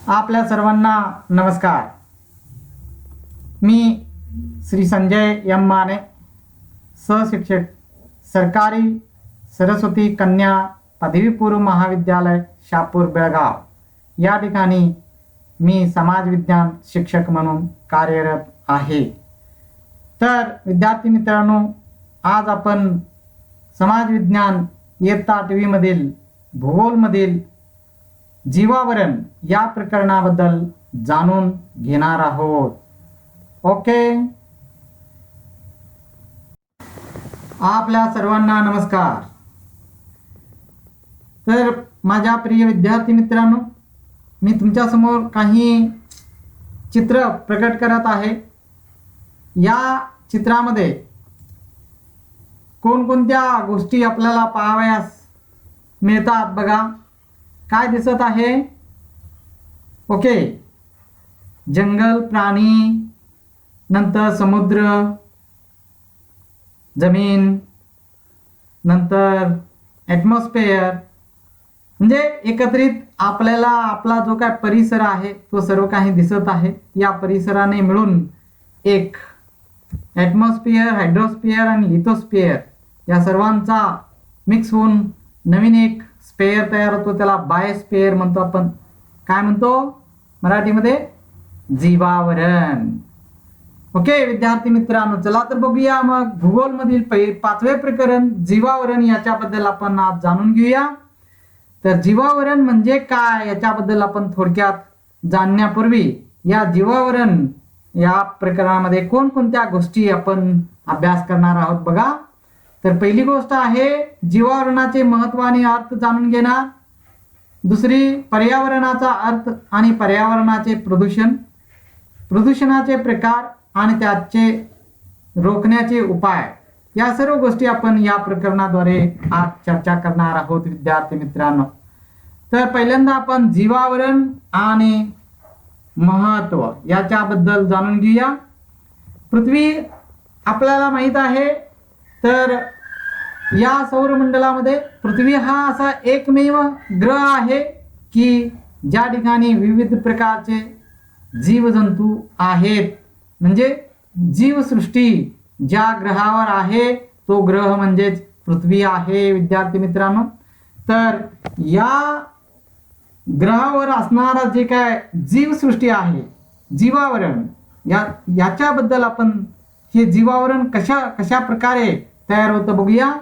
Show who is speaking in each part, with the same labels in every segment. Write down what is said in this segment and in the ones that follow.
Speaker 1: आपल्या सर्वांना नमस्कार. मी श्री संजय एम माने, सहशिक्षक, सरकारी सरस्वती कन्या पदवीपूर्व महाविद्यालय शापूर बेळगाव या ठिकाणी मी समाज विज्ञान शिक्षक म्हणून कार्यरत आहे. तर विद्यार्थी मित्रांनो, आज आपण समाज विज्ञान इयत्ता 8वी मधील भूगोलमधील जीवावरण या प्रकरणाबद्दल जाणून घेणार आहोत. ओके. आपल्या सर्वांना नमस्कार. तर माझ्या प्रिय विद्यार्थी मित्रांनो, मी तुमच्या समोर काही चित्र प्रकट करत आहे. या चित्रामध्ये कोणकोणत्या गोष्टी आपल्याला पाहावयास मिळतात बघा. काय दिसत आहे? ओके, जंगल, प्राणी, नंतर समुद्र, जमीन, नंतर ॲटमॉस्फिअर, म्हणजे एकत्रित आपल्याला आपला जो काय परिसर आहे तो सर्व काही दिसत आहे. या परिसराने मिळून एक ॲटमॉस्फिअर, हायड्रोस्फिअर आणि लिथोस्फिअर या सर्वांचा मिक्स होऊन नवीन एक स्पेअर तयार होतो. त्याला बायोस्फिअर म्हणतो आपण. काय म्हणतो मराठीमध्ये? जीवावरण. ओके विद्यार्थी मित्रांनो, चला तर बघूया मग भूगोलमधील 5वे प्रकरण जीवावरण याच्याबद्दल आपण आज जाणून घेऊया. तर जीवावरण म्हणजे काय याच्याबद्दल आपण थोडक्यात जाणण्यापूर्वी या जीवावरण या प्रकरणामध्ये कोणकोणत्या गोष्टी आपण अभ्यास करणार आहोत बघा. तर पहिली गोष्ट आहे जीवावरणाचे महत्त्व आणि अर्थ जाणून घेणार. दुसरी पर्यावरणाचा अर्थ आणि पर्यावरणाचे प्रदूषण, प्रदूषणाचे प्रकार आणि त्याचे रोखण्याचे उपाय, या सर्व गोष्टी आपण या प्रकरणाद्वारे आज चर्चा करणार आहोत विद्यार्थी मित्रांनो. तर पहिल्यांदा आपण जीवावरण आणि महत्त्व याच्याबद्दल जाणून घेऊया. पृथ्वी आपल्याला माहित आहे, तर या सौरमंडलामध्ये पृथ्वी हा असा एकमेव ग्रह आहे की ज्या ठिकाणी विविध प्रकारचे जीवजंतू आहेत. म्हणजे जीवसृष्टी ज्या ग्रहावर आहे तो ग्रह म्हणजेच पृथ्वी आहे विद्यार्थी मित्रांनो. तर या ग्रहावर असणारा जे काय जीवसृष्टी आहे, जीवावरण, याच्याबद्दल आपण हे जीवावरण कशा प्रकारे तयार होतं बघूया.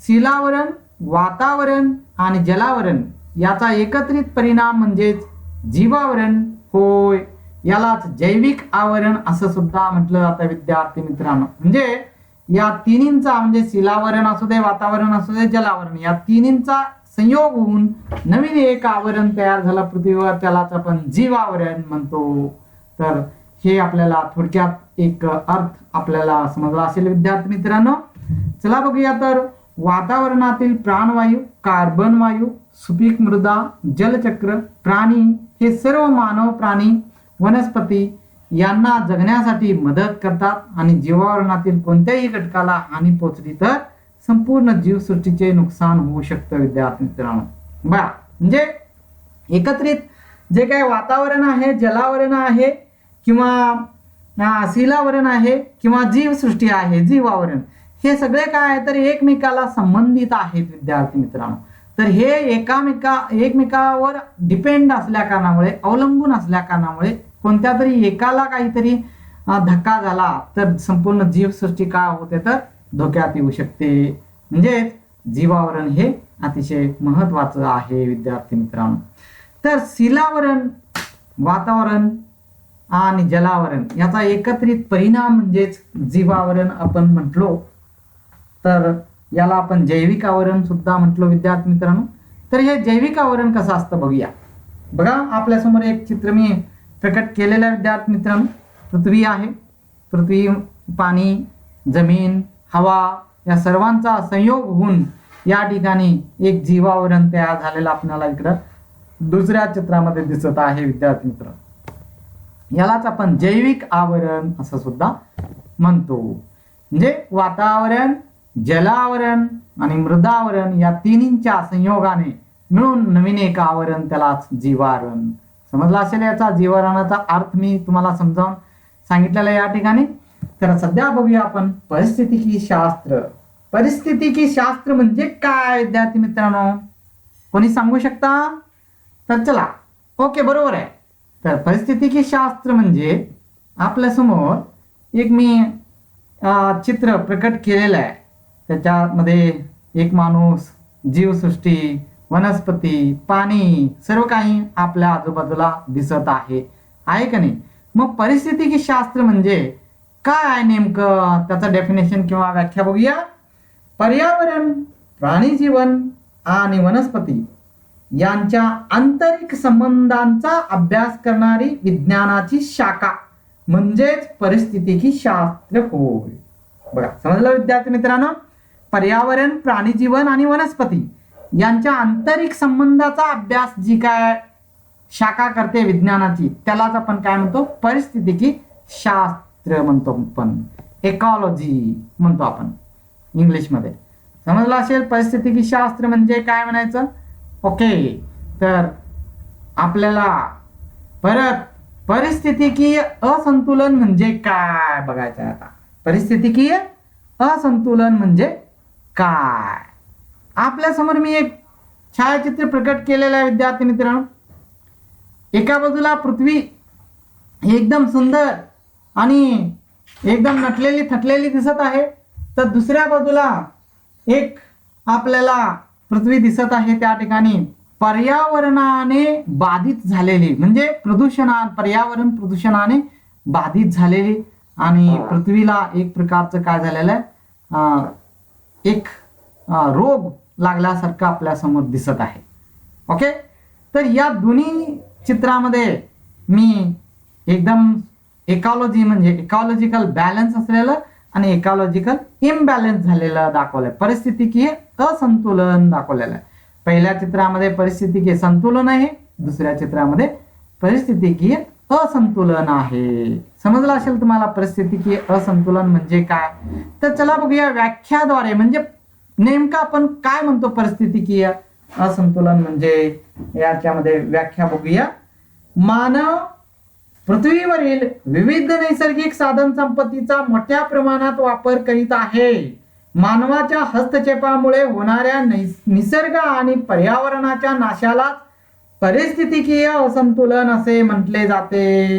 Speaker 1: शिलावरण, वातावरण आणि जलावरण याचा एकत्रित परिणाम म्हणजेच जीवावरण होय. यालाच जैविक आवरण असं सुद्धा म्हटलं जातं विद्यार्थी मित्रांनो. म्हणजे या तिन्हींचा, म्हणजे शिलावरण असू दे, वातावरण असू दे, जलावरण, या तिन्हींचा संयोग होऊन नवीन एक आवरण तयार झालं पृथ्वीवर, त्यालाच आपण जीवावरण म्हणतो. तर हे आपल्याला थोडक्यात एक अर्थ आपल्याला समजला असेल विद्यार्थी मित्रांनो. चला बघूया. तर वातावरणातील प्राणवायू, कार्बन वायू, सुपीक मृदा, जलचक्र, प्राणी हे सर्व मानव, प्राणी, वनस्पती यांना जगण्यासाठी मदत करतात आणि जीवावरणातील कोणत्याही घटकाला हानी पोहोचली तर संपूर्ण जीवसृष्टीचे नुकसान होऊ शकतं विद्यार्थी मित्रांनो. बघा, म्हणजे एकत्रित जे काही वातावरण आहे, जलावरण आहे किंवा शिलावरण आहे किंवा जीवसृष्टी आहे, जीवावरण, हे सगळे काय आहे तर एकमेकाला संबंधित आहेत विद्यार्थी मित्रांनो. तर हे एकमेकावर डिपेंड असल्या कारणामुळे, अवलंबून असल्या कारणामुळे कोणत्या तरी एकाला काहीतरी धक्का झाला तर संपूर्ण जीवसृष्टी काय होते तर धोक्यात येऊ शकते. म्हणजेच जीवावरण हे अतिशय महत्वाचं आहे विद्यार्थी मित्रांनो. तर शिलावरण, वातावरण आणि जलावरण याचा एकत्रित परिणाम म्हणजेच जीवावरण आपण म्हटलो. तर याला आपण जैविक आवरण सुद्धा म्हटलो विद्यार्थी मित्रांनो. तर हे जैविक आवरण कसं असतं बघूया. बघा, आपल्यासमोर एक चित्र मी प्रकट केलेलं आहे विद्यार्थी मित्रांनो. पृथ्वी आहे. पृथ्वी, पाणी, जमीन, हवा या सर्वांचा संयोग होऊन या ठिकाणी एक जीवावरण तयार झालेलं आपल्याला इकडं दुसऱ्या चित्रामध्ये दिसत आहे विद्यार्थी मित्र. यालाच आपण जैविक आवरण असं सुद्धा म्हणतो. म्हणजे वातावरण, जलावरण आणि मृदावरण या तिन्हींच्या संयोगाने मिळून नवीन एक आवरण, त्यालाच जीवावरण समजला असेल याचा जीवनाचा अर्थ मी तुम्हाला समजावून सांगितलेला या ठिकाणी. तर सध्या बघूया आपण परिस्थितिकी शास्त्र. परिस्थितिकी शास्त्र म्हणजे काय विद्यार्थी मित्रांनो, कोणी सांगू शकता? तर चला, ओके, बरोबर आहे. तर परिस्थितिकी शास्त्र म्हणजे आपल्या समोर एक मी चित्र प्रकट केलेलं आहे. त्याच्यामध्ये एक माणूस, जीवसृष्टी, वनस्पती, पाणी, सर्व काही आपल्या आजूबाजूला दिसत आहे का नाही? मग परिस्थितिकी शास्त्र म्हणजे काय आहे नेमकं, त्याचं डेफिनेशन किंवा व्याख्या बघूया. पर्यावरण, प्राणीजीवन आणि वनस्पती यांच्या आंतरिक संबंधांचा अभ्यास करणारी विज्ञानाची शाखा म्हणजेच परिस्थितिकी शास्त्र होय. बघा, समजलं विद्यार्थी मित्रांनो? पर्यावरण, प्राणीजीवन आणि वनस्पती यांच्या आंतरिक संबंधाचा अभ्यास जी काय शाखा करते विज्ञानाची, त्यालाच आपण काय म्हणतो? परिस्थितिकी शास्त्र म्हणतो आपण, इकॉलॉजी म्हणतो आपण इंग्लिशमध्ये. समजलं असेल परिस्थितिकी शास्त्र म्हणजे काय म्हणायचं? ओके, तर आपल्याला परत परिस्थितिकीय असंतुलन म्हणजे काय बघायचं आहे आता. परिस्थितिकीय असंतुलन म्हणजे काय? आपल्या समोर मी एक छायाचित्र प्रकट केलेलं आहे विद्यार्थी मित्रांनो. एका बाजूला पृथ्वी एकदम सुंदर आणि एकदम नटलेली थटलेली दिसत आहे, तर दुसऱ्या बाजूला एक आपल्याला पृथ्वी दिसत आहे, त्या ठिकाणी पर्यावरणाने बाधित झालेली, म्हणजे पर्यावरण प्रदूषणाने बाधित झालेली आणि पृथ्वीला एक प्रकारचं काय झालेलं आहे, एक रोग लागल्यासारखं आपल्या समोर दिसत आहे. ओके, तर या दोन्ही चित्रामध्ये मी एकदम इकॉलॉजी म्हणजे इकॉलॉजिकल बॅलन्स असलेलं आणि इकॉलॉजिकल इम्बॅलन्स झालेलं दाखवलंय. परिस्थितिकीय असंतुलन दाखवलेलं आहे. पहिल्या चित्रामध्ये परिस्थितिकीय संतुलन आहे, दुसऱ्या चित्रामध्ये परिस्थितिकीय असंतुलन आहे. समजलं असेल तुम्हाला परिस्थितिकीय असंतुलन म्हणजे काय? तर चला बघूया व्याख्याद्वारे, म्हणजे नेमकं आपण काय म्हणतो परिस्थितिकीय असंतुलन म्हणजे. याच्यामध्ये व्याख्या बघूया. मानव पृथ्वीवरील विविध नैसर्गिक साधन संपत्तीचा मोठ्या प्रमाणात वापर करीत आहे. मानवाच्या हस्तक्षेपामुळे होणाऱ्या निसर्ग आणि पर्यावरणाच्या नाशाला परिस्थितिकीय असंतुलन असे म्हटले जाते.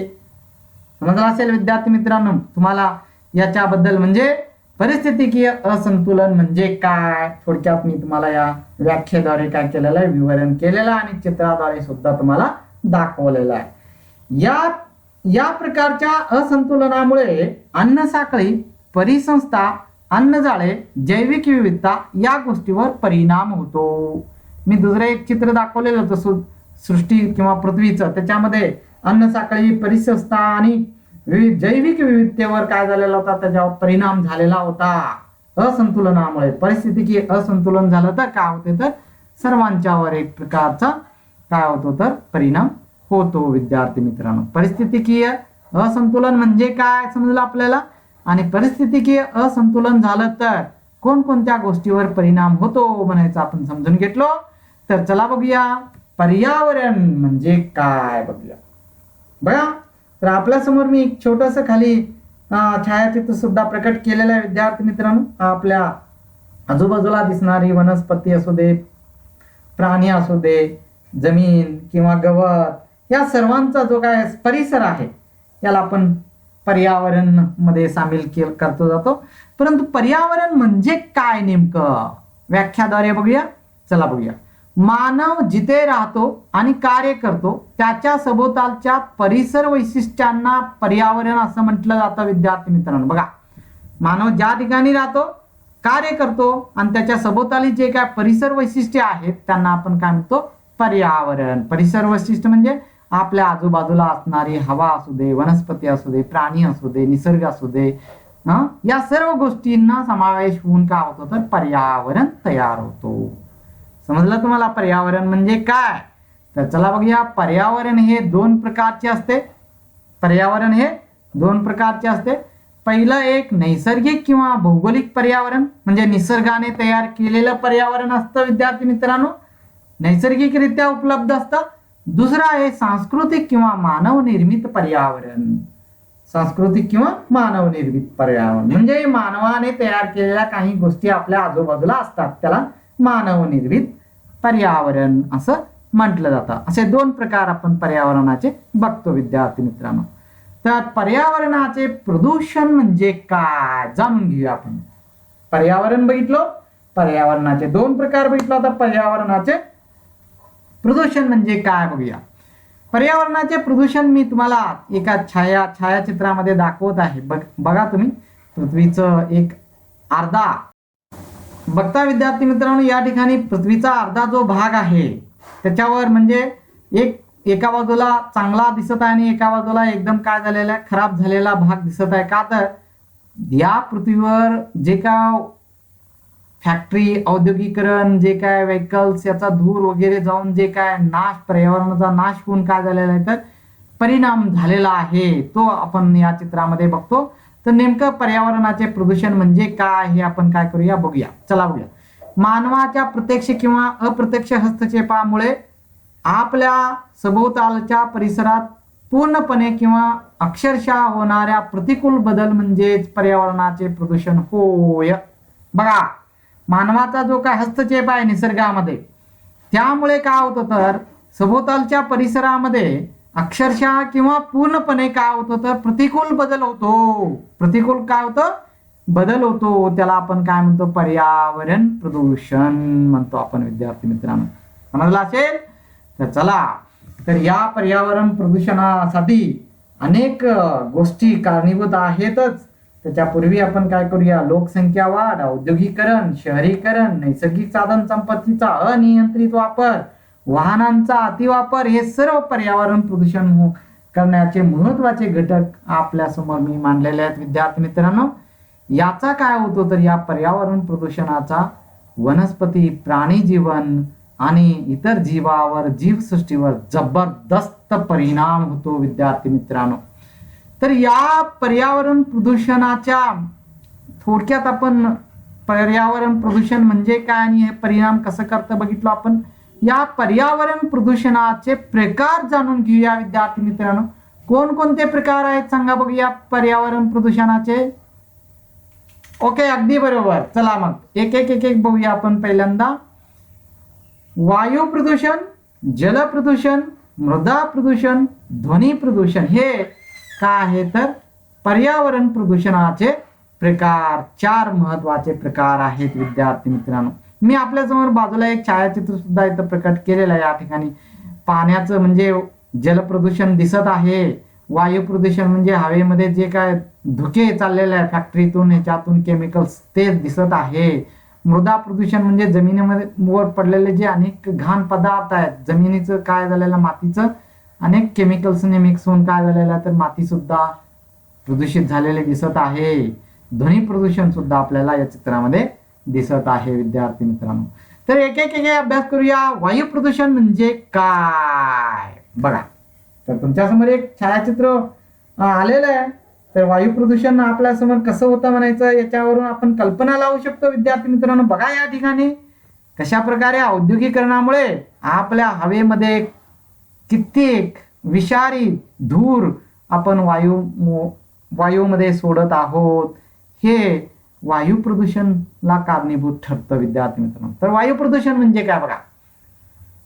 Speaker 1: समजलं असेल विद्यार्थी मित्रांनो तुम्हाला याच्याबद्दल, म्हणजे परिस्थितिकीय असंतुलन म्हणजे काय थोडक्यात मी तुम्हाला या व्याख्येद्वारे काय केलेलं आहे, विवरण केलेलं आहे आणि चित्राद्वारे सुद्धा तुम्हाला दाखवलेलं आहे. या प्रकारच्या असंतुलनामुळे अन्नसाखळी, परिसंस्था, अन्नजाळे, जैविक विविधता या गोष्टीवर परिणाम होतो. मी दुसरं एक चित्र दाखवलेलं होतं सृष्टी किंवा पृथ्वीचं, त्याच्यामध्ये अन्नसाखळी, परिसंस्था आणि जैविक विविधतेवर काय झालेला होता, त्याच्यावर परिणाम झालेला होता असंतुलनामुळे. परिस्थितिकीय असंतुलन झालं तर काय होते, तर सर्वांच्यावर एक प्रकारचा काय होतो, तर परिणाम होतो. विद्यार्थी मित्रांनो परिस्थितिकीय असंतुलन म्हणजे काय समजलं आपल्याला, आणि परिस्थितिकीय असंतुलन झालं तर कोणकोणत्या गोष्टीवर परिणाम होतो म्हणायचं आपण समजून घेतलो. तर चला बघूया पर्यावरण म्हणजे काय बघूया. बघा, तर आपल्या समोर मी एक छोटस खाली छायाचित्र सुद्धा प्रकट केलेलं आहे विद्यार्थी मित्रांनो. आपल्या आजूबाजूला दिसणारी वनस्पती असू दे, प्राणी असू दे, जमीन किंवा गवत, या सर्वांचा जो काय परिसर आहे याला आपण पर्यावरण मध्ये सामील करतो जातो. परंतु पर्यावरण म्हणजे काय नेमकं व्याख्याद्वारे बघूया. चला बघूया. मानव जिथे राहतो आणि कार्य करतो त्याच्या सभोवतालच्या परिसर वैशिष्ट्यांना पर्यावरण असं म्हटलं जातं. विद्यार्थी मित्रांनो बघा, मानव ज्या ठिकाणी राहतो, कार्य करतो आणि त्याच्या सभोवताली जे काय परिसर वैशिष्ट्ये आहेत त्यांना आपण काय म्हणतो, पर्यावरण. परिसर वैशिष्ट्य म्हणजे आपल्या आजूबाजूला असणारी हवा असू दे, वनस्पती असू दे, प्राणी असू दे, निसर्ग असू दे, या सर्व गोष्टींना समावेश होऊन काय होतो, तर पर्यावरण तयार होतो. समजलं तुम्हाला पर्यावरण म्हणजे काय? तर चला बघूया. पर्यावरण हे दोन प्रकारचे असते. पर्यावरण हे दोन प्रकारचे असते. पहिलं एक नैसर्गिक किंवा भौगोलिक पर्यावरण, म्हणजे निसर्गाने तयार केलेलं पर्यावरण असतं विद्यार्थी मित्रांनो, नैसर्गिकरित्या उपलब्ध असतं. दुसरं आहे सांस्कृतिक किंवा मानव निर्मित पर्यावरण. सांस्कृतिक किंवा मानव निर्मित पर्यावरण म्हणजे मानवाने तयार केलेल्या काही गोष्टी आपल्या आजूबाजूला असतात, त्याला मानव निर्मित पर्यावरण असं म्हटलं जातं. असे दोन प्रकार आपण पर्यावरणाचे बघतो विद्यार्थी मित्रांनो. तर पर्यावरणाचे प्रदूषण म्हणजे काय जाणून घेऊया आपण. पर्यावरण बघितलं, पर्यावरणाचे दोन प्रकार बघितलं, आता पर्यावरणाचे प्रदूषण म्हणजे काय बघूया. पर्यावरणाचे प्रदूषण मी तुम्हाला एका छायाचित्रामध्ये दाखवत आहे. बघा तुम्ही पृथ्वीचं एक अर्धा बघता विद्यार्थी मित्रांनो. या ठिकाणी पृथ्वीचा अर्धा जो भाग आहे त्याच्यावर म्हणजे एका बाजूला चांगला दिसत आहे आणि एका बाजूला एकदम काय झालेला आहे, खराब झालेला भाग दिसत आहे. का तर या पृथ्वीवर जे काय फॅक्टरी, औद्योगिकरण, जे काय व्हेकल्स, याचा धूर वगैरे जाऊन जे काय नाश, पर्यावरणाचा नाश होऊन काय झालेला आहे तर परिणाम झालेला आहे, तो आपण या चित्रामध्ये बघतो. तर नेमकं पर्यावरणाचे प्रदूषण म्हणजे काय हे आपण काय करूया बघूया. चला बघूया. मानवाच्या प्रत्यक्ष किंवा अप्रत्यक्ष हस्तक्षेपामुळे आपल्या सभोवतालच्या परिसरात पूर्णपणे किंवा अक्षरशः होणाऱ्या प्रतिकूल बदल म्हणजेच पर्यावरणाचे प्रदूषण होय. बघा, मानवाचा जो काय हस्तक्षेप आहे निसर्गामध्ये, त्यामुळे काय होतं तर सभोवतालच्या परिसरामध्ये अक्षरशः किंवा पूर्णपणे काय होतं तर प्रतिकूल बदल होतो. प्रतिकूल काय होतं, बदल होतो. त्याला आपण काय म्हणतो, पर्यावरण प्रदूषण म्हणतो आपण विद्यार्थी मित्रांनो. समजलं असेल तर चला. तर या पर्यावरण प्रदूषणासाठी अनेक गोष्टी कारणीभूत आहेतच. त्याच्यापूर्वी आपण काय करूया, लोकसंख्या वाढ, औद्योगिकरण, शहरीकरण, नैसर्गिक साधन संपत्तीचा अनियंत्रित वापर, वाहनांचा अतिवापर, हे सर्व पर्यावरण प्रदूषण करण्याचे महत्वाचे घटक आपल्या समोर मी मांडलेले आहेत विद्यार्थी मित्रांनो. याचा काय होतो तर या पर्यावरण प्रदूषणाचा वनस्पती, प्राणी जीवन आणि इतर जीवावर, जीवसृष्टीवर जबरदस्त परिणाम होतो विद्यार्थी मित्रांनो. तर या पर्यावरण प्रदूषणाच्या थोडक्यात आपण पर्यावरण प्रदूषण म्हणजे काय आणि हे परिणाम कसं करतं बघितलं आपण. या पर्यावरण प्रदूषणाचे प्रकार जाणून घेऊया विद्यार्थी मित्रांनो. कोणकोणते प्रकार आहेत सांगा बघूया पर्यावरण प्रदूषणाचे. ओके, अगदी बरोबर. चला मग एक एक बघूया आपण. पहिल्यांदा वायू प्रदूषण, जल प्रदूषण, मृदा प्रदूषण, ध्वनी प्रदूषण, हे काय आहे तर पर्यावरण प्रदूषणाचे प्रकार, 4 महत्वाचे प्रकार आहेत विद्यार्थी मित्रांनो. मी आपल्यासमोर बाजूला एक छायाचित्र सुद्धा इथं प्रकट केलेलं आहे. या ठिकाणी पाण्याचं म्हणजे जल प्रदूषण दिसत आहे. वायू प्रदूषण म्हणजे हवेमध्ये जे काय धुके चाललेले आहे फॅक्टरीतून, ह्याच्यातून केमिकल्स, ते दिसत आहे. मृदा प्रदूषण म्हणजे जमिनीमध्ये वर पडलेले जे अनेक घाण पदार्थ आहेत, जमिनीचं काय झालेलं, मातीचं अनेक केमिकल्सने मिक्स होऊन काय झालेलं आहे तर माती सुद्धा प्रदूषित झालेले दिसत आहे. ध्वनी प्रदूषण सुद्धा आपल्याला या चित्रामध्ये दिसत आहे विद्यार्थी मित्रांनो. तर एक एक अभ्यास करूया. वायू प्रदूषण म्हणजे काय बघा. तर तुमच्यासमोर एक छायाचित्र आलेलं आहे. तर वायू प्रदूषण आपल्या समोर कसं होतं म्हणायचं, याच्यावरून आपण कल्पना लावू शकतो विद्यार्थी मित्रांनो. बघा या ठिकाणी कशा प्रकारे औद्योगिकरणामुळे आपल्या हवेमध्ये कित्येक विषारी धूर आपण वायूमध्ये सोडत आहोत. हे वायू प्रदूषणला कारणीभूत ठरतं विद्यार्थी मित्रांनो. तर वायू प्रदूषण म्हणजे काय बघा.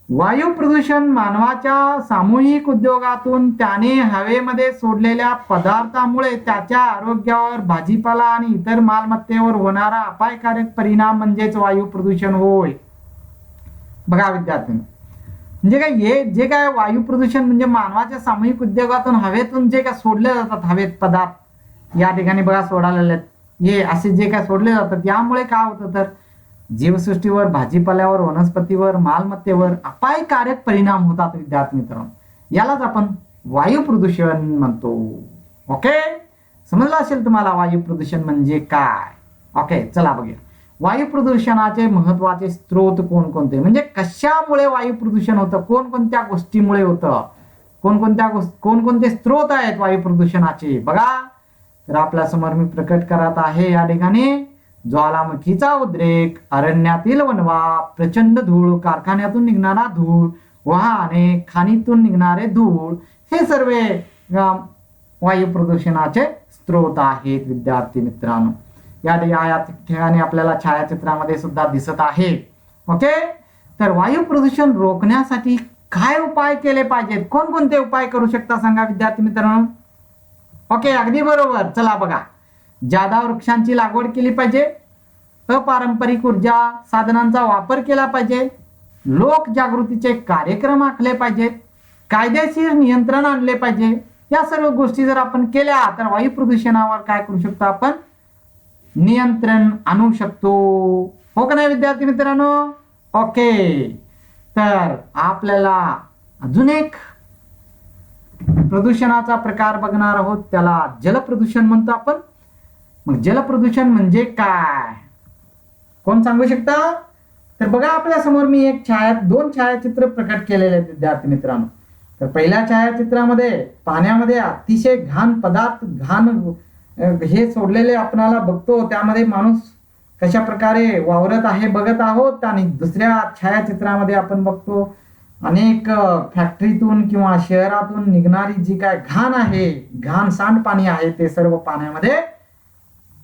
Speaker 1: वायू प्रदूषण मानवाच्या सामूहिक उद्योगातून त्याने हवेमध्ये सोडलेल्या पदार्थामुळे त्याच्या आरोग्यावर, भाजीपाला आणि इतर मालमत्तेवर होणारा अपायकारक परिणाम म्हणजेच वायू प्रदूषण होय. बघा विद्यार्थी, म्हणजे काय, हे जे काय वायू प्रदूषण म्हणजे मानवाच्या सामूहिक उद्योगातून हवेतून जे काय सोडले जातात हवेत पदार्थ, या ठिकाणी बघा सोडालेले आहेत, हे असे जे काय सोडले जातात यामुळे काय होतं तर जीवसृष्टीवर, भाजीपाल्यावर, वनस्पतीवर, मालमत्तेवर अपायकारक परिणाम होतात विद्यार्थी मित्रांनो. यालाच आपण वायू प्रदूषण म्हणतो. ओके, समजलं असेल तुम्हाला वायू प्रदूषण म्हणजे काय. ओके, चला बघूया. वायू प्रदूषणाचे महत्वाचे स्रोत कोणकोणते, म्हणजे कशामुळे वायू प्रदूषण होतं, कोणकोणत्या गोष्टीमुळे होतं, कोणकोणते स्रोत आहेत वायू प्रदूषणाचे बघा. तर आपल्या समोर मी प्रकट करत आहे या ठिकाणी. ज्वालामुखीचा उद्रेक, अरण्यातील वणवा, प्रचंड धूळ, कारखान्यातून निघणारा धूळ, वाहने, खाणीतून निघणारे धूळ हे सर्व वायू प्रदूषणाचे स्रोत आहेत विद्यार्थी मित्रांनो. या ठिकाणी आपल्याला छायाचित्रामध्ये सुद्धा दिसत आहे. ओके, तर वायू प्रदूषण रोखण्यासाठी काय उपाय केले पाहिजेत? कोणकोणते उपाय करू शकता सांगा विद्यार्थी मित्रांनो? ओके, अगदी बरोबर. चला बघा, जादा वृक्षांची लागवड केली पाहिजे, अपारंपरिक ऊर्जा साधनांचा वापर केला पाहिजे, लोक जागृतीचे कार्यक्रम आखले पाहिजेत, कायदेशीर नियंत्रण आणले पाहिजे. या सर्व गोष्टी जर आपण केल्या तर वायू प्रदूषणावर काय करू शकतो? आपण नियंत्रण आणू शकतो. हो का नाही विद्यार्थी मित्रांनो? ओके, तर आपल्याला अजून एक प्रदूषणाचा प्रकार बघणार आहोत, त्याला जलप्रदूषण म्हणतो आपण. मग जलप्रदूषण म्हणजे काय, कोण सांगू शकता? तर बघा, आपल्या समोर मी दोन छायाचित्र प्रकट केलेले आहेत विद्यार्थी मित्रांनो. तर पहिल्या छायाचित्रामध्ये पाण्यामध्ये अतिशय घाण पदार्थ, हे सोडलेले आपणाला बघतो, त्यामध्ये माणूस कशा प्रकारे वावरत आहे बघत आहोत. आणि दुसऱ्या छायाचित्रामध्ये आपण बघतो अनेक फॅक्टरीतून किंवा शहरातून निघणारी जी काय घाण आहे, घाण सांडपाणी आहे, ते सर्व पाण्यामध्ये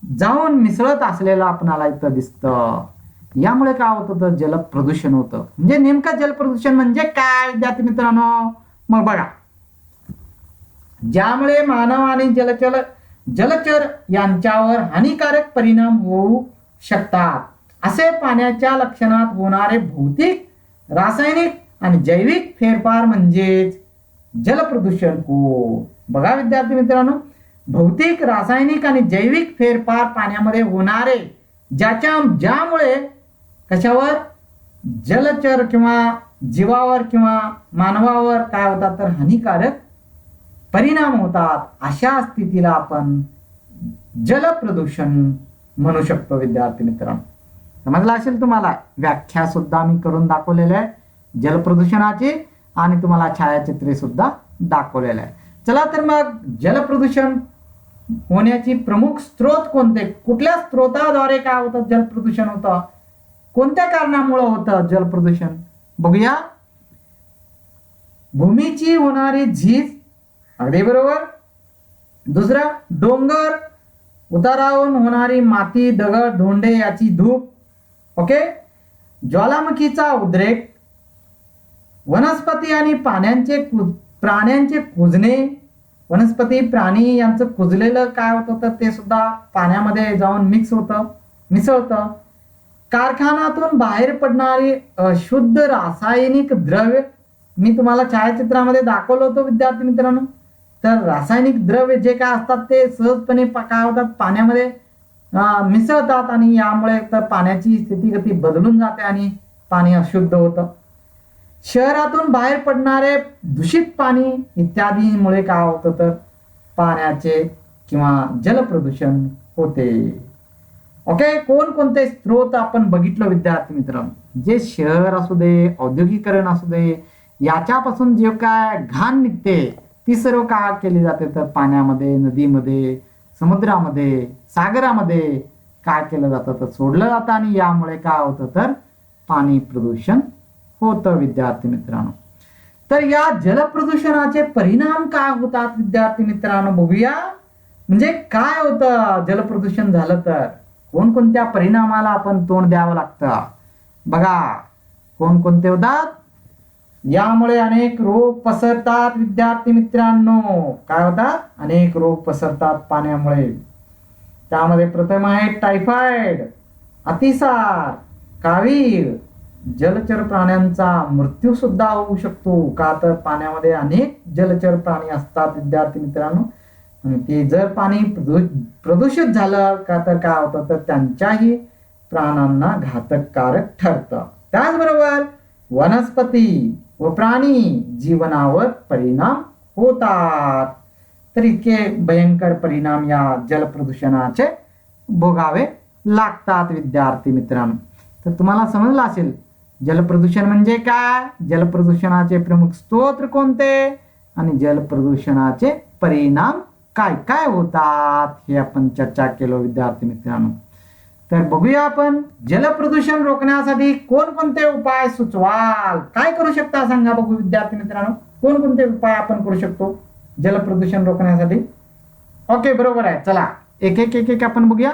Speaker 1: जाऊन मिसळत असलेलं आपणाला इथं दिसतं. यामुळे काय होतं? तर जलप्रदूषण होतं. म्हणजे नेमकं जलप्रदूषण म्हणजे काय विद्यार्थी मित्रांनो? मग बघा, ज्यामुळे मानव आणि जलचर यांच्यावर हानिकारक परिणाम होऊ शकतात असे पाण्याच्या लक्षणात होणारे भौतिक, रासायनिक आणि जैविक फेरफार म्हणजेच जलप्रदूषण हो. बघा विद्यार्थी मित्रांनो, भौतिक, रासायनिक आणि जैविक फेरफार पाण्यामध्ये होणारे ज्यामुळे कशावर? जलचर किंवा जीवावर किंवा मानवावर काय होतात? तर हानिकारक परिणाम होतात. अशा स्थितीला आपण जलप्रदूषण म्हणू शकतो विद्यार्थी मित्रांनो. समजलं असेल तुम्हाला. व्याख्या सुद्धा मी करून दाखवलेली आहे जलप्रदूषणाची, आणि तुम्हाला छायाचित्रे सुद्धा दाखवलेले आहे. चला तर मग, जलप्रदूषण होण्याची प्रमुख स्रोत कोणते? कुठल्या स्रोताद्वारे काय होतं? जलप्रदूषण होतं. कोणत्या कारणामुळे होतं जलप्रदूषण? बघूया. भूमीची होणारी झीज, अगदी बरोबर. दुसरा, डोंगर उतारावरून होणारी माती, दगड, धोंडे याची धूप. ओके, ज्वालामुखीचा उद्रेक, वनस्पती आणि प्राण्यांचे कुजणे. वनस्पती, प्राणी यांचं कुजलेलं काय होतं? तर ते सुद्धा पाण्यामध्ये जाऊन मिसळतं. कारखान्यातून बाहेर पडणारी अशुद्ध रासायनिक द्रव्य, मी तुम्हाला छायाचित्रामध्ये दाखवलं होतं विद्यार्थी मित्रांनो. तर रासायनिक द्रव्य जे काय असतात ते सहजपणे काय होतात? पाण्यामध्ये मिसळतात, आणि यामुळे तर पाण्याची स्थितीगती बदलून जाते आणि पाणी अशुद्ध होतं. शहरातून बाहेर पडणारे दूषित पाणी इत्यादीमुळे काय होतं? तर पाण्याचे किंवा जलप्रदूषण होते. ओके, कोणकोणते स्रोत आपण बघितलं विद्यार्थी मित्रांनो? जे शहर असू दे, औद्योगिकरण असू दे, याच्यापासून जे काय घाण निघते ती सर्व काय केली जाते? तर पाण्यामध्ये, नदीमध्ये, समुद्रामध्ये, सागरामध्ये काय केलं जातं? तर सोडलं जातं, आणि यामुळे काय होतं? तर पाणी प्रदूषण होतं विद्यार्थी मित्रांनो. तर या जलप्रदूषणाचे परिणाम काय होतात विद्यार्थी मित्रांनो? बघूया. म्हणजे काय होतं जलप्रदूषण झालं तर? कोणकोणत्या परिणामाला आपण तोंड द्यावं लागतं? बघा, कोणकोणते होतात? यामुळे अनेक रोग पसरतात विद्यार्थी मित्रांनो. काय होतात? अनेक रोग पसरतात पाण्यामुळे. त्यामध्ये प्रथम आहे टायफॉइड, अतिसार, कावीळ. जलचर प्राण्यांचा मृत्यू सुद्धा होऊ शकतो. का तर पाण्यामध्ये अनेक जलचर प्राणी असतात विद्यार्थी मित्रांनो, आणि ते जर पाणी प्रदूषित झालं का तर काय होतं? तर त्यांच्याही प्राणांना घातककारक ठरतं. त्याचबरोबर वनस्पती व प्राणी जीवनावर परिणाम होतात. तर इतके भयंकर परिणाम या जलप्रदूषणाचे भोगावे लागतात विद्यार्थी मित्रांनो. तर तुम्हाला समजलं असेल जलप्रदूषण म्हणजे काय, जलप्रदूषणाचे प्रमुख स्रोत कोणते, आणि जलप्रदूषणाचे परिणाम काय काय होतात हे आपण चर्चा केलो विद्यार्थी मित्रांनो. तर बघूया आपण जलप्रदूषण रोखण्यासाठी कोणकोणते उपाय सुचवाल, काय करू शकता सांगा बघू विद्यार्थी मित्रांनो, कोणकोणते उपाय आपण करू शकतो जलप्रदूषण रोखण्यासाठी. ओके, बरोबर आहे. चला एक एक एक एक आपण बघूया.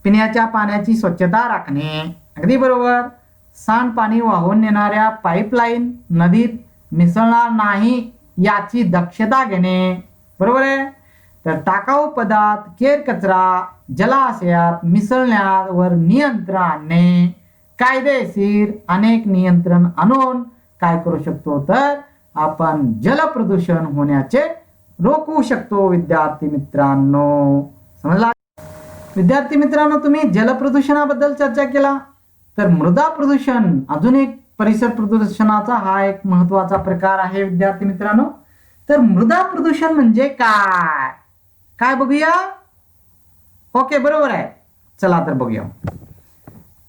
Speaker 1: पिण्याच्या पाण्याची स्वच्छता राखणे, अगदी बरोबर. सांडपाणी वाहून नेणाऱ्या पाईपलाईन नदीत मिसळणार नाही याची दक्षता घेणे, बरोबर आहे. तर टाकाऊ पदार्थ, केर कचरा जलाशयात मिसळण्यावर नियंत्रण आणणे, कायदेशीर अनेक नियंत्रण आणून काय करू शकतो, तर आपण जलप्रदूषण होण्याचे रोखू शकतो. विद्यार्थी मित्रांनो, समजला? विद्यार्थी मित्रांनो, तुम्ही जलप्रदूषणाबद्दल चर्चा केला, तर मृदा प्रदूषण अजून एक परिसर प्रदूषणाचा हा एक महत्वाचा प्रकार आहे. विद्यार्थी मित्रांनो, तर मृदा प्रदूषण म्हणजे काय, काय बघूया. ओके, बरोबर आहे. चला तर बघूया.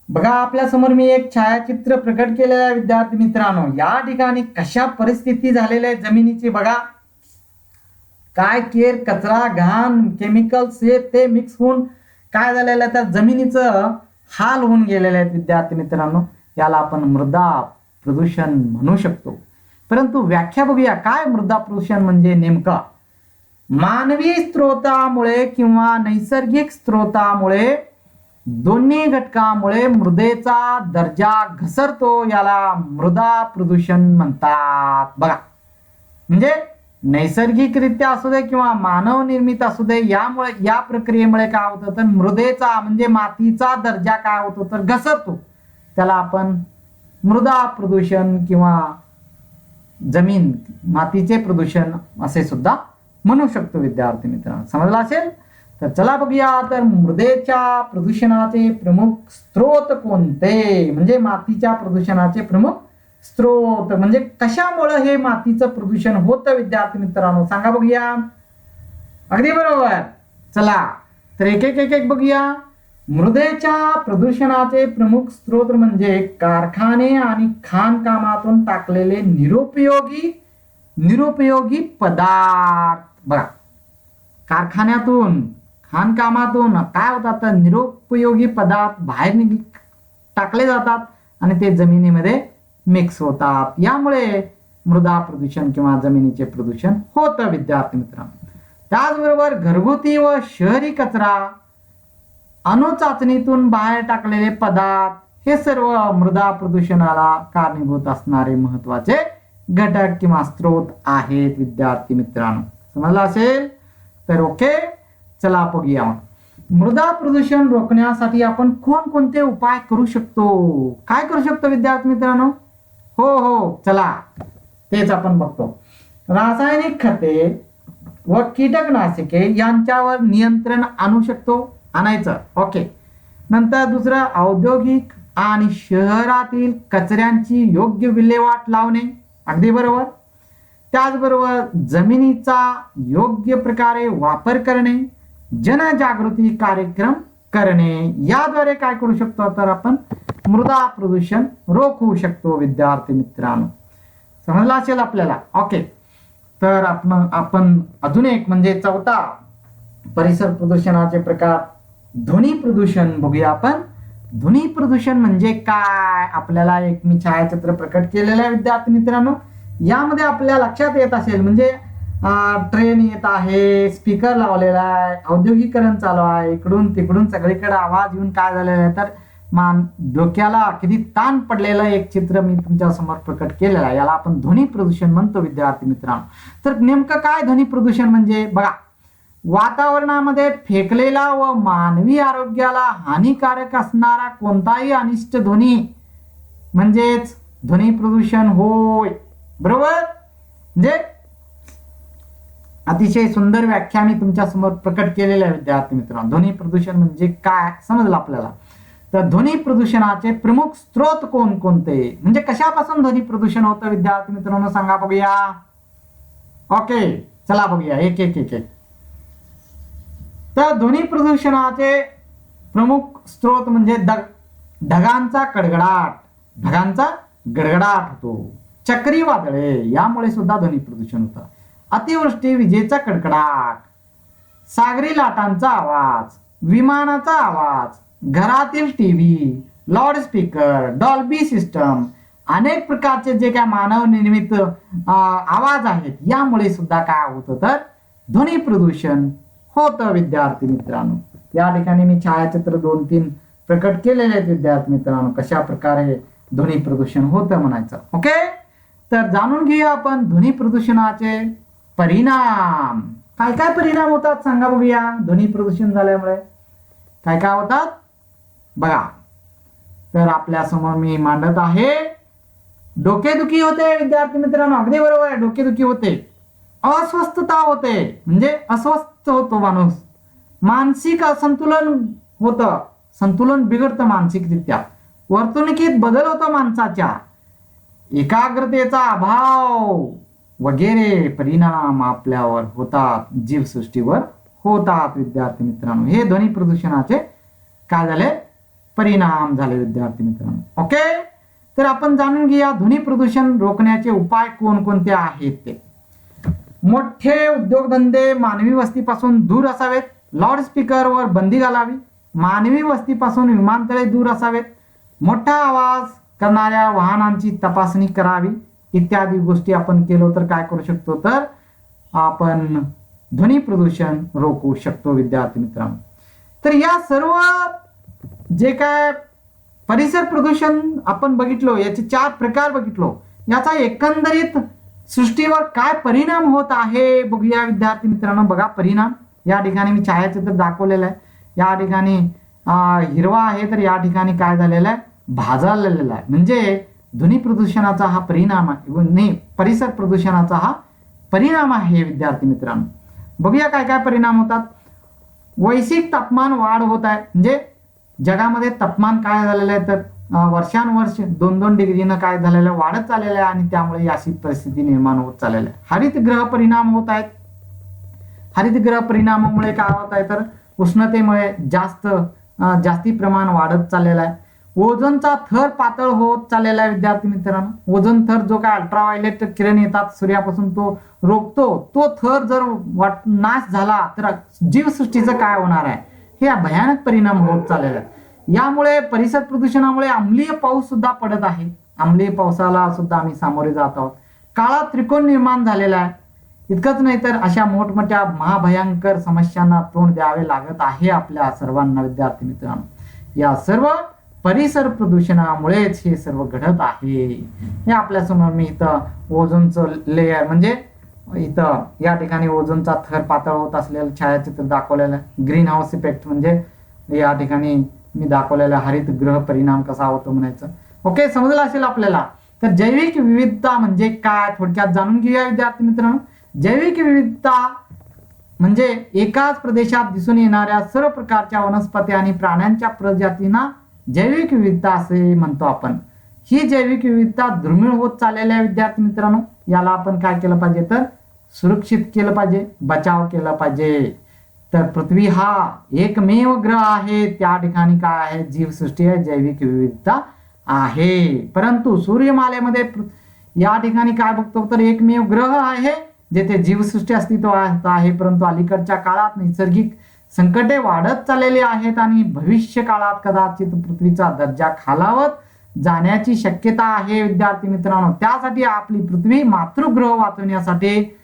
Speaker 1: बघा, आपल्या समोर मी एक छायाचित्र प्रकट केलेलं आहे. विद्यार्थी मित्रांनो, या ठिकाणी कशा परिस्थिती झालेल्या आहे जमिनीची बघा. काय केर कचरा घाण केमिकल्स हे ते मिक्स होऊन काय झालेलं आहे, तर जमिनीचं हाल होऊन गेलेले आहेत. विद्यार्थी मित्रांनो, याला आपण मृदा प्रदूषण म्हणू शकतो. परंतु व्याख्या बघूया, काय मृदा प्रदूषण म्हणजे नेमका. मानवी स्त्रोतामुळे किंवा नैसर्गिक स्त्रोतामुळे दोन्ही घटकामुळे मृदेचा दर्जा घसरतो, याला मृदा प्रदूषण म्हणतात. बघा, म्हणजे नैसर्गिकरित्या असू दे किंवा मानव निर्मित असू दे, यामुळे या प्रक्रियेमुळे काय होतं, तर मृदेचा म्हणजे मातीचा दर्जा काय होतो, तर घसरतो. त्याला आपण मृदा प्रदूषण किंवा जमीन मातीचे प्रदूषण असे सुद्धा म्हणू शकतो. विद्यार्थी मित्रांनो, समजला असेल. तर चला बघूया, तर मृदेच्या प्रदूषणाचे प्रमुख स्त्रोत कोणते, म्हणजे मातीच्या प्रदूषणाचे प्रमुख स्त्रोत म्हणजे कशामुळे हे मातीचं प्रदूषण होतं. विद्यार्थी मित्रांनो, सांगा बघूया. अगदी बरोबर. चला तर एक एक एक एक बघूया. मृदेच्या प्रदूषणाचे प्रमुख स्त्रोत म्हणजे कारखाने आणि खाणकामातून टाकलेले निरुपयोगी पदार्थ. बघा, कारखान्यातून खाणकामातून काय होतात, तर निरुपयोगी पदार्थ बाहेर टाकले जातात आणि ते जमिनीमध्ये मिक्स होतात. यामुळे मृदा प्रदूषण किंवा जमिनीचे प्रदूषण होतं. विद्यार्थी मित्रांनो, त्याचबरोबर घरगुती व शहरी कचरा, अणुचाचणीतून बाहेर टाकलेले पदार्थ हे सर्व मृदा प्रदूषणाला कारणीभूत असणारे महत्वाचे घटक किंवा स्त्रोत आहेत. विद्यार्थी मित्रांनो, समजलं असेल तर ओके. चला बघूया, मृदा प्रदूषण रोखण्यासाठी आपण कोणकोणते उपाय करू शकतो, काय करू शकतो विद्यार्थी मित्रांनो. हो, चला तेच आपण बघतो. रासायनिक खते व कीटकनाशके यांच्यावर नियंत्रण आणू शकतो, आणायचं. ओके. नंतर दुसरं, औद्योगिक आणि शहरातील कचऱ्यांची योग्य विल्हेवाट लावणे, अगदी बरोबर. त्याचबरोबर जमिनीचा योग्य प्रकारे वापर करणे, जनजागृती कार्यक्रम करणे, याद्वारे काय करू शकतो, तर आपण मृदा प्रदूषण रोखू शकतो. विद्यार्थी मित्रांनो, समजला असेल आपल्याला. ओके. तर आपण अजून एक म्हणजे चौथा परिसर प्रदूषणाचे प्रकार ध्वनी प्रदूषण बघूया आपण. ध्वनी प्रदूषण म्हणजे काय, आपल्याला एक मी छायाचित्र प्रकट केलेलं आहे. विद्यार्थी मित्रांनो, यामध्ये आपल्या लक्षात येत असेल म्हणजे ट्रेन येत आहे, स्पीकर लावलेला आहे, औद्योगिकरण चालू आहे, इकडून तिकडून सगळीकडे आवाज येऊन काय झालेला आहे, तर डोक्याला किती ताण पडलेलं एक चित्र मी तुमच्या समोर प्रकट केलेलं आहे. याला आपण ध्वनी प्रदूषण म्हणतो. विद्यार्थी मित्रांनो, तर नेमकं काय ध्वनी प्रदूषण म्हणजे बघा, वातावरणामध्ये फेकलेला व मानवी आरोग्याला हानिकारक असणारा कोणताही अनिष्ट ध्वनी म्हणजेच ध्वनी प्रदूषण होय. बरोबर. म्हणजे अतिशय सुंदर व्याख्या मी तुमच्या समोर प्रकट केलेल्या आहे. विद्यार्थी मित्रांनो, ध्वनी प्रदूषण म्हणजे काय समजलं आपल्याला. तर ध्वनी प्रदूषणाचे प्रमुख स्त्रोत कोणकोणते म्हणजे कशापासून ध्वनी प्रदूषण होतं विद्यार्थी मित्रांनो, सांगा बघूया. ओके, चला बघूया एक एक एक एक. तर ध्वनी प्रदूषणाचे प्रमुख स्त्रोत म्हणजे ढगांचा गडगडाट होतो, चक्रीवादळे यामुळे सुद्धा ध्वनी प्रदूषण होतं, अतिवृष्टी, विजेचा कडकडाट, सागरी लाटांचा आवाज, विमानाचा आवाज, घरातील टीव्ही, लाऊडस्पीकर, डॉल्बी सिस्टम, अनेक प्रकारचे जे काय मानव निर्मित आवाज आहेत, यामुळे सुद्धा काय होतं तर ध्वनी प्रदूषण होतं विद्यार्थी मित्रांनो. या ठिकाणी मी छायाचित्र 2-3 प्रकट केलेले आहेत विद्यार्थी मित्रांनो, कशा प्रकारे ध्वनी प्रदूषण होतं म्हणायचं. ओके, तर जाणून घेऊया आपण ध्वनी प्रदूषणाचे परिणाम. काय काय परिणाम होतात सांगा बघूया. ध्वनी प्रदूषण झाल्यामुळे काय काय होतात बघा. तर आपल्या समोर मी मांडत आहे. डोकेदुखी होते विद्यार्थी मित्रांनो, अगदी बरोबर आहे, डोकेदुखी होते. अस्वस्थता होते, म्हणजे अस्वस्थ होतो माणूस. मानसिक असंतुलन होतं, संतुलन बिघडतं मानसिकरित्या. वर्तणुकीत बदल होतो माणसाच्या. एकाग्रतेचा अभाव वगैरे परिणाम आपल्यावर होतात, जीवसृष्टीवर होतात विद्यार्थी मित्रांनो. हे ध्वनी प्रदूषणाचे काय झाले परिणाम झाले विद्यार्थी मित्रांनो. ओके, तर आपण जाणून घेऊया ध्वनी प्रदूषण रोखण्याचे उपाय कोणकोणते आहेत ते. मोठे उद्योगधंदे मानवी वस्तीपासून दूर असावेत. लाऊडस्पीकरवर बंदी घालावी. मानवी वस्तीपासून विमानतळे दूर असावेत. मोठा आवाज करणाऱ्या वाहनांची तपासणी करावी. इत्यादी गोष्टी आपण केलो तर काय करू शकतो तर आपण ध्वनी प्रदूषण रोखू शकतो विद्यार्थी मित्रांनो. तर या सर्व जे काय परिसर प्रदूषण आपण बघितलो, याचे 4 प्रकार बघितलो. याचा एकंदरीत सृष्टीवर काय परिणाम होत आहे बघूया विद्यार्थी मित्रांनो. बघा परिणाम, या ठिकाणी मी छायाचित्र दाखवलेलं आहे. या ठिकाणी हिरवा आहे, तर या ठिकाणी काय झालेलं आहे भाजलेला आहे. म्हणजे ध्वनी प्रदूषणाचा हा परिणाम आहे, नाही परिसर प्रदूषणाचा हा परिणाम आहे विद्यार्थी मित्रांनो. बघूया काय काय परिणाम होतात. वैश्विक तापमान वाढ होत आहे, म्हणजे जगामध्ये तापमान काय झालेलं आहे तर वर्षानुवर्ष 2-2 डिग्रीनं काय झालेलं आहे वाढत चाललेलं आहे, आणि त्यामुळे अशी परिस्थिती निर्माण होत चाललेली आहे. हरितगृह परिणाम होत आहेत. हरितगृह परिणामामुळे काय होत आहे तर उष्णतेमुळे जास्ती प्रमाण वाढत चाललेलं आहे. ओझोनचा थर पातळ होत चाललेला आहे विद्यार्थी मित्रांनो. ओझोन थर जो काय अल्ट्राव्हायोलेट किरण येतात सूर्यापासून तो रोखतो, तो थर जर नाश झाला तर जीवसृष्टीचं काय होणार आहे, हे भयानक परिणाम होत चाललेला आहे. यामुळे परिसर प्रदूषणामुळे आम्लीय पाऊस सुद्धा पडत आहे. आम्लीय पावसाला सुद्धा आम्ही सामोरे जात आहोत. काळा त्रिकोण निर्माण झालेला आहे. इतकंच नाही तर अशा मोठमोठ्या महाभयंकर समस्यांना तोंड द्यावे लागत आहे आपल्या सर्वांना विद्यार्थी मित्रांनो. या सर्व परिसर प्रदूषणामुळेच हे सर्व घडत आहे. हे आपल्या समोर मी इथं ओझोनचं लेयर, म्हणजे इथं या ठिकाणी ओझोनचा थर पातळ होत असलेलं छायाचित्र दाखवलेलं आहे. ग्रीन हाऊस इफेक्ट म्हणजे या ठिकाणी मी दाखवलेला हरितगृह परिणाम कसा होतो म्हणायचं. ओके, समजलं असेल आपल्याला. तर जैविक विविधता म्हणजे काय थोडक्यात जाणून घेऊया विद्यार्थी मित्रांनो. जैविक विविधता म्हणजे एकाच प्रदेशात दिसून येणाऱ्या सर्व प्रकारच्या वनस्पती आणि प्राण्यांच्या प्रजातींना जैविक विविधता असे म्हणतो आपण. ही जैविक विविधता दुर्मिळ होत चाललेल्या विद्यार्थी मित्रांनो, याला आपण काय केलं पाहिजे तर सुरक्षित केलं पाहिजे, बचाव केला पाहिजे. तर पृथ्वी हा एकमेव ग्रह आहे, त्या ठिकाणी काय आहे जीवसृष्टी आहे, जैविक विविधता आहे. परंतु सूर्यमालेमध्ये या ठिकाणी काय बघतो तर एकमेव ग्रह आहे जेथे जीवसृष्टी अस्तित्वात आहे. परंतु अलीकडच्या काळात नैसर्गिक संकटे वाढत चाललेली आहेत आणि भविष्य काळात कदाचित पृथ्वीचा दर्जा खालावत जाण्याची शक्यता आहे विद्यार्थी मित्रांनो. त्यासाठी आपली पृथ्वी मातृग्रह वाचवण्यासाठी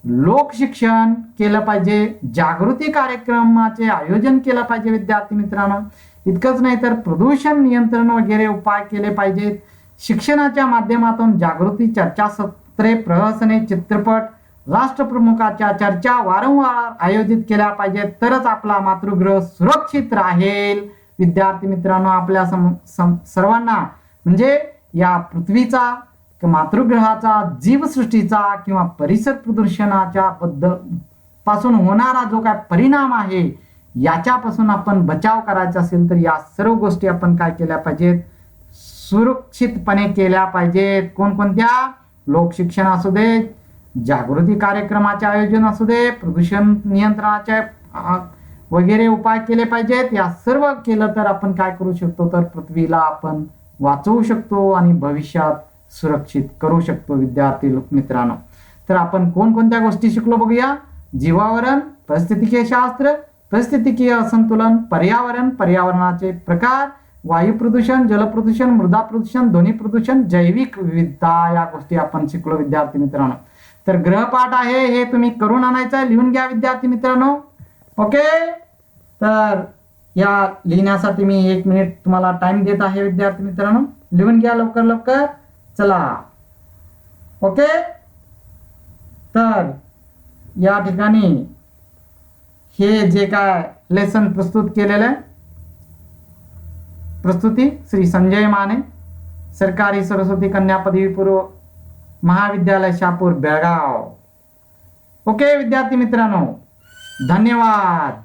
Speaker 1: लोकशिक्षण केलं पाहिजे, जागृती कार्यक्रमाचे आयोजन केलं पाहिजे विद्यार्थी मित्रांनो. इतकंच नाही तर प्रदूषण नियंत्रण वगैरे उपाय केले पाहिजेत. शिक्षणाच्या माध्यमातून जागृती चर्चासत्रे, प्रहसने, चित्रपट, राष्ट्रप्रमुखाच्या चर्चा वारंवार आयोजित केल्या पाहिजेत, तरच आपला मातृग्रह सुरक्षित राहील विद्यार्थी मित्रांनो. आपल्या सर्वांना म्हणजे या पृथ्वीचा, मातृग्रहाचा, जीवसृष्टीचा किंवा परिसर प्रदूषणाच्या पासून होणारा जो काय परिणाम आहे याच्यापासून आपण बचाव करायचा असेल तर या सर्व गोष्टी आपण काय केल्या पाहिजेत, सुरक्षितपणे केल्या पाहिजेत. कोणकोणत्या? लोकशिक्षण असू दे, जागृती कार्यक्रमाचे आयोजन असू दे, प्रदूषण नियंत्रणाचे वगैरे उपाय केले पाहिजेत. या सर्व केलं तर आपण काय करू शकतो तर पृथ्वीला आपण वाचवू शकतो आणि भविष्यात सुरक्षित करू शकतो विद्यार्थी मित्रांनो. तर आपण कोणकोणत्या गोष्टी शिकलो बघूया. जीवावरण, परिस्थितिकीय शास्त्र, परिस्थितिकीय असंतुलन, पर्यावरण, पर्यावरणाचे प्रकार, वायू प्रदूषण, जल प्रदूषण, मृदा प्रदूषण, ध्वनी प्रदूषण, जैविक विविधता या गोष्टी आपण शिकलो विद्यार्थी मित्रांनो. तर गृहपाठ आहे हे तुम्ही करून आणायचं आहे, लिहून घ्या विद्यार्थी मित्रांनो. ओके, तर या लिहिण्यासाठी मी 1 मिनिट तुम्हाला टाइम देत आहे विद्यार्थी मित्रांनो. लिहून घ्या लवकर लवकर. चला, ओके. तर या ठिकाणी हे जे काय लेसन प्रस्तुत केलेलं आहे, प्रस्तुती श्री संजय माने, सरकारी सरस्वती कन्या पदवीपूर्व महाविद्यालय शहापूर बेळगाव. ओके विद्यार्थी मित्रांनो, धन्यवाद.